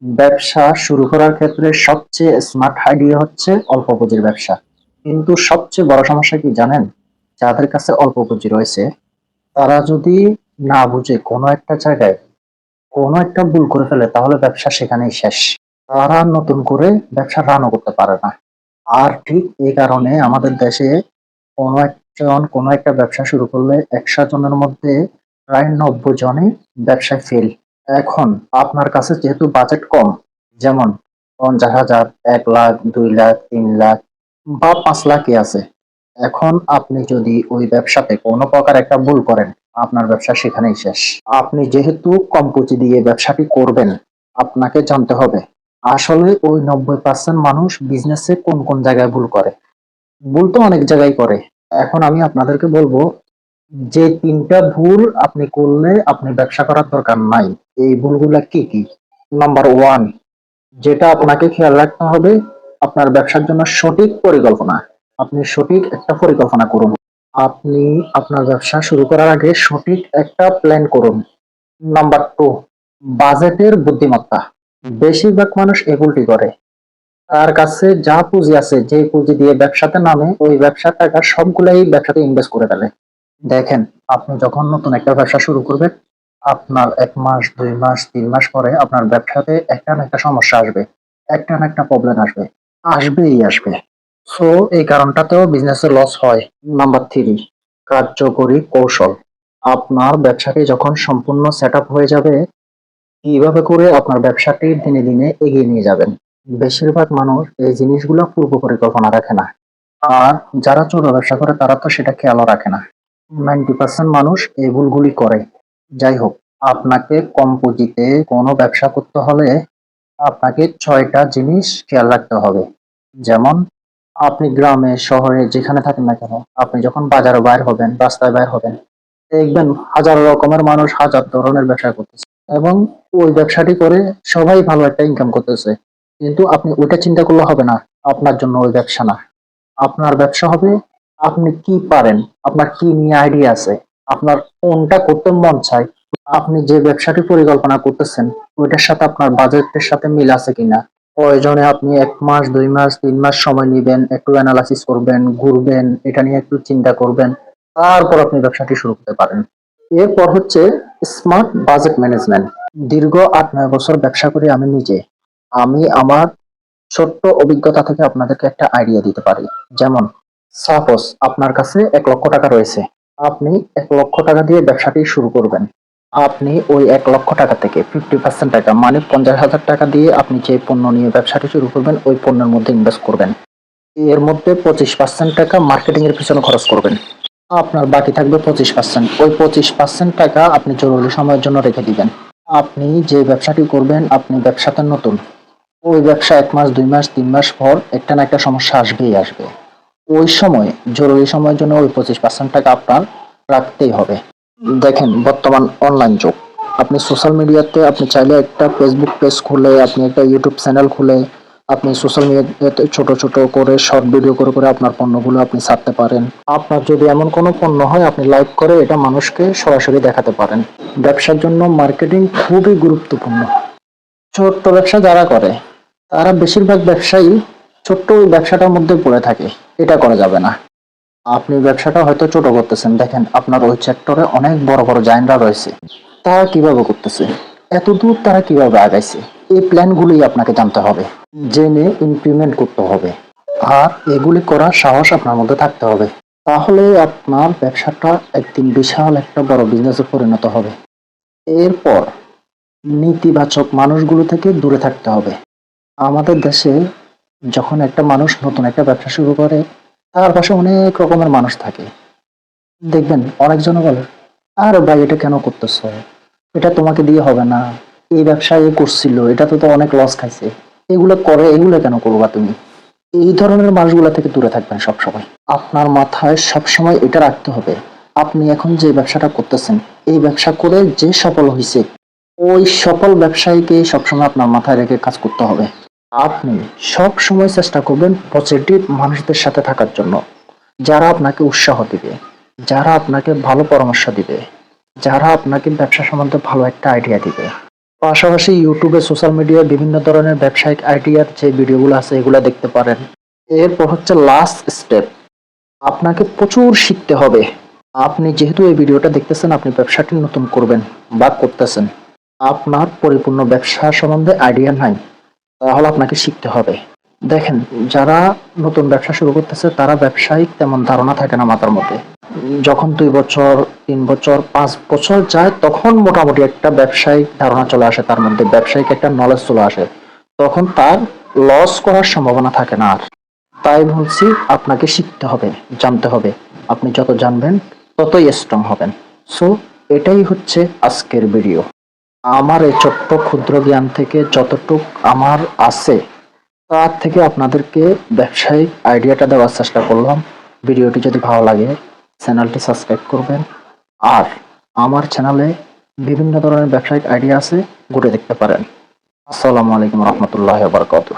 ব্যবসা শুরু করার ক্ষেত্রে সবচেয়ে স্মার্ট আইডিয়া হচ্ছে অল্প পুঁজির ব্যবসা। কিন্তু সবচেয়ে বড় সমস্যা কি জানেন? যাদের কাছে অল্প পুঁজি রয়েছে, তারা যদি না বুঝে কোনো একটা জায়গায় কোনো একটা ভুল করে ফেলে তাহলে ব্যবসা সেখানেই শেষ। তারা নতুন করে ব্যবসা রানও করতে পারে না। আর ঠিক এই কারণে আমাদের দেশে কোনো একটা ব্যবসা শুরু করলে ১০০ জনের মধ্যে প্রায় ৯০ জনই ব্যবসায় ফেল। এখন আপনার কাছে যেহেতু বাজেট কম, যেমন ৫০,০০০, ১,০০,০০০, ২,০০,০০০, ৩,০০,০০০ বা ৫,০০,০০০ই আছে। এখন আপনি যদি ওই ব্যবসাতে কোনো প্রকার একটা ভুল করেন, আপনার ব্যবসা সেখানেই শেষ। আপনি যেহেতু কম পুঁজি দিয়ে ব্যবসাটি করবেন, আপনাকে জানতে হবে আসলে ওই ৯০% মানুষ বিজনেসে কোন জায়গায় ভুল করে। ভুল তো অনেক জায়গায় করে। এখন আমি আপনাদেরকে বলবো যে ৩টা ভুল আপনি করলে আপনি ব্যবসা করার দরকার নাই। এই ভুলগুলা কি? নাম্বার 1, যেটা আপনাকে খেয়াল রাখতে হবে, আপনার ব্যবসার জন্য সঠিক পরিকল্পনা। আপনি সঠিক একটা পরিকল্পনা করুন। আপনি আপনার ব্যবসা শুরু করার আগে সঠিক একটা প্ল্যান করুন। নাম্বার 2, বাজেটের বুদ্ধিমত্তা। বেশিরভাগ মানুষ এই ভুলটি করে। তার কাছে যা পুঁজি আছে, যে পুঁজি দিয়ে ব্যবসাতে নামে, ওই ব্যবসার টাকা সবগুলাই ব্যবসাতে ইনভেস্ট করে ফেলে। দেখেন, আপনি যখন নতুন একটা ব্যবসা শুরু করবেন, আপনার ১ মাস, ২ মাস, ৩ মাস পরে আপনার ব্যবসাতে একটা না একটা সমস্যা আসবে। একটা না একটা প্রবলেম আসবে। আসবে। সো এই কারণটাতেও বিজনেসে লস হয়। নাম্বার 3, কার্যকরী কৌশল। আপনার ব্যবসাটি যখন সম্পূর্ণ সেটআপ হয়ে যাবে, কিভাবে করে আপনার ব্যবসাটি দিনে এগিয়ে নিয়ে যাবেন। বেশিরভাগ মানুষ এই জিনিসগুলো পূর্ব পরিকল্পনা রাখে না। আর যারা ছোট ব্যবসা করে তারা তো সেটা খেয়ালও রাখে না। 90% মানুষ এই ভুলগুলি করে। যাই হোক, আপনাকে কম পুঁজিতে কোনো ব্যবসা করতে হলে আপনাকে ৬টা জিনিস খেয়াল রাখতে হবে। যেমন, আপনি গ্রামে, শহরে যেখানে থাকেন না কেন, আপনি যখন বাজারে বাইর হবেন, রাস্তায় বাইর হবেন, দেখবেন হাজার রকমের মানুষ হাজার ধরনের ব্যবসা করতেছে এবং ওই ব্যবসাটি করে সবাই ভালো একটা ইনকাম করতেছে। কিন্তু আপনি ওইটা চিন্তা করলে হবে না। আপনার জন্য ওই ব্যবসা না। আপনার ব্যবসা হবে আপনি কি পারেন, আপনার কি নিয়ে আইডিয়া আছে, আপনার কোনটা করতে মন চায়, আপনি যে ব্যবসাটি পরিকল্পনা করতেছেন ওইটার সাথে আপনার বাজেটের সাথে মিল আছে কিনা। প্রয়োজনে আপনি ১ মাস, ২ মাস, ৩ মাস সময় নিবেন, একটু এনালাইসিস করবেন, ঘুরবেন, এটা নিয়ে একটু চিন্তা করবেন। তারপর আপনি ব্যবসাটি শুরু করতে পারেন। এরপর হচ্ছে স্মার্ট বাজেট ম্যানেজমেন্ট। দীর্ঘ ৮-৯ বছর ব্যবসা করি আমি নিজে। আমি আমার ছোট্ট অভিজ্ঞতা থেকে আপনাদেরকে একটা আইডিয়া দিতে পারি। যেমন, সাপোজ আপনার কাছে ১,০০,০০০ টাকা রয়েছে। আপনি ১,০০,০০০ টাকা দিয়ে ব্যবসাটি শুরু করবেন। আপনি ওই ১,০০,০০০ টাকা থেকে 50% টাকা মানে ৫০,০০০ টাকা দিয়ে আপনি যে পণ্য নিয়ে ব্যবসাটি শুরু করবেন ওই পণ্যের মধ্যে ইনভেস্ট করবেন। এর মধ্যে ২৫% টাকা মার্কেটিং এর পিছনে খরচ করবেন। আপনার বাকি থাকবে ২৫%। ওই ২৫% টাকা আপনি জরুরি সময়ের জন্য রেখে দিবেন। আপনি যে ব্যবসাটি করবেন, আপনি ব্যবসাতে নতুন। ওই ব্যবসা ১ মাস, ২ মাস, ৩ মাস পর একটা না একটা সমস্যা আসবে। ওই সময় জরুরি সময়ের জন্য ওই ২৫% টাকা আপনার রাখতেই হবে। দেখেন, বর্তমান অনলাইন যুগ। আপনি সোশ্যাল মিডিয়াতে আপনি চাইলে একটা ফেসবুক পেজ খুলে, আপনি একটা ইউটিউব চ্যানেল খুলে, আপনি সোশ্যাল মিডিয়াতে ছোট করে শর্ট ভিডিও করে আপনার পণ্যগুলো আপনি ছাড়তে পারেন। আপনার যদি এমন কোনো পণ্য হয়, আপনি লাইভ করে এটা মানুষকে সরাসরি দেখাতে পারেন। ব্যবসার জন্য মার্কেটিং খুবই গুরুত্বপূর্ণ। ছোট্ট ব্যবসা যারা করে তারা বেশিরভাগ ব্যবসায়ী ছোট্ট ওই ব্যবসাটার মধ্যে পড়ে থাকে। এটা করা যাবে না। আপনি ব্যবসাটা হয়তো ছোট করতেছেন, দেখেন আপনার ওই সেক্টরে অনেক বড় জায়ান্টরা রয়েছে। তারা কিভাবে করতেছে, এতদূর তারা কিভাবে আগাইছে, এই প্ল্যানগুলোই আপনাকে জানতে হবে, জেনে ইমপ্লিমেন্ট করতে হবে। আর এগুলি করার সাহস আপনার মধ্যে থাকতে হবে। তাহলে আপনার ব্যবসাটা একদিন বিশাল একটা বড় বিজনেসে পরিণত হবে। এরপর নেতিবাচক মানুষগুলো থেকে দূরে থাকতে হবে। আমাদের দেশে যখন একটা মানুষ নতুন একটা ব্যবসা শুরু করে, তার পাশে অনেক রকমের মানুষ থাকে। দেখবেন অনেকজনে বলে, আরে ভাই এটা কেন করতেছো, এটা তোমাকে দিয়ে হবে না, এই ব্যবসা এ করছিল, এটাতে তো অনেক লস খাইছে, এগুলো কেন করবা তুমি। এই ধরনের মানুষগুলা থেকে দূরে থাকবেন সবসময়। আপনার মাথায় সবসময় এটা রাখতে হবে, আপনি এখন যে ব্যবসাটা করতেছেন, এই ব্যবসা করে যে সফল হয়েছে, ওই সফল ব্যবসায়ীকে সবসময় আপনার মাথায় রেখে কাজ করতে হবে। আপনি সব সময় চেষ্টা করবেন পজিটিভ মানুষদের সাথে থাকার জন্য, যারা আপনাকে উৎসাহ দিবে, যারা আপনাকে ভালো পরামর্শ দিবে, যারা আপনাকে ব্যবসা সম্বন্ধে ভালো একটা আইডিয়া দিবে। পাশাপাশি ইউটিউবে সোশ্যাল মিডিয়ায় বিভিন্ন ধরনের ব্যবসায়িক আইডিয়ার যে ভিডিওগুলো আছে এগুলো দেখতে পারেন। এরপর হচ্ছে লাস্ট স্টেপ, আপনাকে প্রচুর শিখতে হবে। আপনি যেহেতু এই ভিডিওটা দেখতেছেন, আপনি ব্যবসাটি নতুন করবেন বা করতেছেন, আপনার পরিপূর্ণ ব্যবসা সম্বন্ধে আইডিয়া নাই, তাহলে আপনাকে শিখতে হবে। দেখেন, যারা নতুন ব্যবসা শুরু করতেছে তারা ব্যবসায়িক তেমন ধারণা থাকে না মাথার মধ্যে। যখন 2 বছর, 3 বছর, 5 বছর যায় তখন মোটামুটি একটা ব্যবসায়িক ধারণা চলে আসে, তার মধ্যে ব্যবসায়িক একটা নলেজ চলে আসে, তখন তার লস করার সম্ভাবনা থাকে না আর। তাই বলছি, আপনাকে শিখতে হবে, জানতে হবে। আপনি যত জানবেন ততই স্ট্রং হবেন। সো এটাই হচ্ছে আজকের ভিডিও। আমার এই ছোট্ট ক্ষুদ্র জ্ঞান থেকে যতটুক আমার আছে তার থেকে আপনাদেরকে ব্যবসায়িক আইডিয়াটা দেওয়ার চেষ্টা করলাম। ভিডিওটি যদি ভালো লাগে চ্যানেলটি সাবস্ক্রাইব করবেন, আর আমার চ্যানেলে বিভিন্ন ধরনের ব্যবসায়িক আইডিয়া আছে, ঘুরে দেখতে পারেন। আসসালামু আলাইকুম রহমতুল্লাহ বারকাতুহ।